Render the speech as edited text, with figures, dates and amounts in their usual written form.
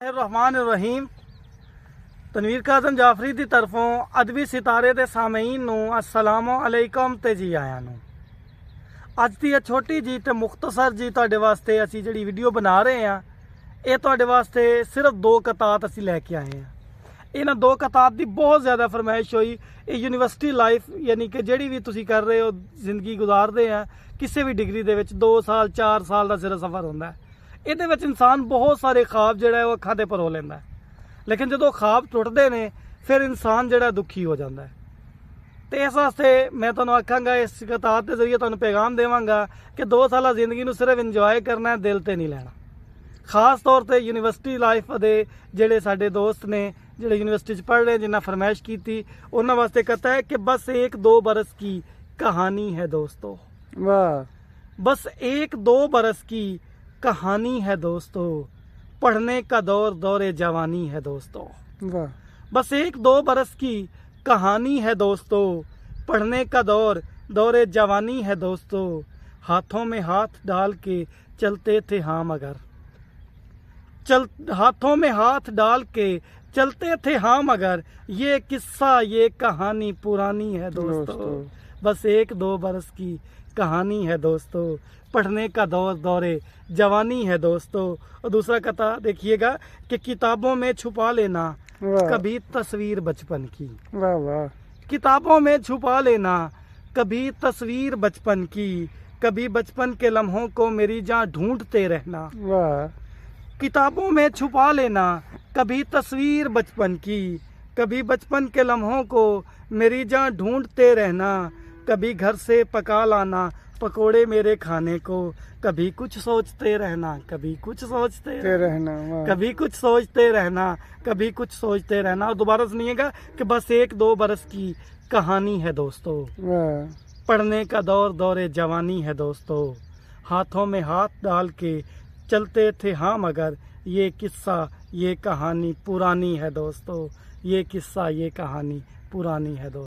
रहमान तनवीर काज़म जाफरी की तरफों अदबी सितारे के सामईन नूं अस्सलामु अलैकुम ते जी आया नूं। अज की छोटी जी तो मुख्तसर जी तुहाडे वास्ते असी जिहड़ी वीडियो बना रहे हैं ये तुहाडे वास्ते सिर्फ दो कतात असी लैके आए हैं। इन्हां दो कतात की बहुत ज़्यादा फरमाइश हुई। ये यूनिवर्सिटी लाइफ यानी कि जिहड़ी भी तुसी कर रहे हो जिंदगी गुजारते हैं किसी भी डिग्री दे विच 2 साल 4 साल का सिर्फ सफ़र होंदा है। ਇਹਦੇ ਵਿੱਚ इंसान बहुत सारे ख्वाब ਜਿਹੜਾ ਉਹ ਅੱਖਾਂ ਤੇ ਪਰੋ ਲੈਂਦਾ ਹੈ, लेकिन ਜਦੋਂ ख्वाब ਟੁੱਟਦੇ ਨੇ फिर इंसान ਜਿਹੜਾ दुखी हो जाता है। तो इस वास्ते मैं ਤੁਹਾਨੂੰ आखांगा इस किताब के जरिए ਤੁਹਾਨੂੰ पैगाम देवांगा कि 2 साल जिंदगी ਨੂੰ सिर्फ इंजॉय करना है, दिल ते नहीं लेना। खास तौर पर यूनिवर्सिटी लाइफ के ਜਿਹੜੇ ਸਾਡੇ दोस्त ने ਜਿਹੜੇ यूनिवर्सिटी पढ़ रहे जिन्हें फरमाइश की थी उन्होंने वास्ते कहता है कि बस 1-2 बरस की कहानी है दोस्तों। वाह, बस 1-2 बरस की कहानी है दोस्तों, पढ़ने का दौर दौरे जवानी है दोस्तों। वाह, बस 1-2 बरस की कहानी है दोस्तों, पढ़ने का दौर दौरे जवानी है दोस्तों। हाथों में हाथ डाल के चलते थे हम हाथों में हाथ डाल के चलते थे हम अगर, ये किस्सा ये कहानी पुरानी है दोस्तों। बस 1-2 बरस की कहानी है दोस्तों, पढ़ने का दौर दौरे जवानी है दोस्तों। और दूसरा कथा देखिएगा कि किताबों में छुपा लेना कभी तस्वीर बचपन की। वाह वाह, किताबों में छुपा लेना कभी तस्वीर बचपन की, कभी बचपन के लम्हों को मेरी जान ढूंढते रहना। वाह, किताबों में छुपा लेना कभी तस्वीर बचपन की, कभी बचपन के लम्हों को मेरी जान ढूंढते रहना। कभी घर से पका लाना पकोड़े मेरे खाने को, कभी कुछ सोचते रहना कभी कुछ सोचते रहना, कभी कुछ सोचते रहना कभी कुछ सोचते रहना। और दोबारा सुनिएगा कि बस 1-2 बरस की कहानी है दोस्तों, पढ़ने का दौर दौरे जवानी है दोस्तों। हाथों में हाथ डाल के चलते थे हाँ मगर, ये किस्सा ये कहानी पुरानी है दोस्तों। ये किस्सा ये कहानी पुरानी है दोस्तों।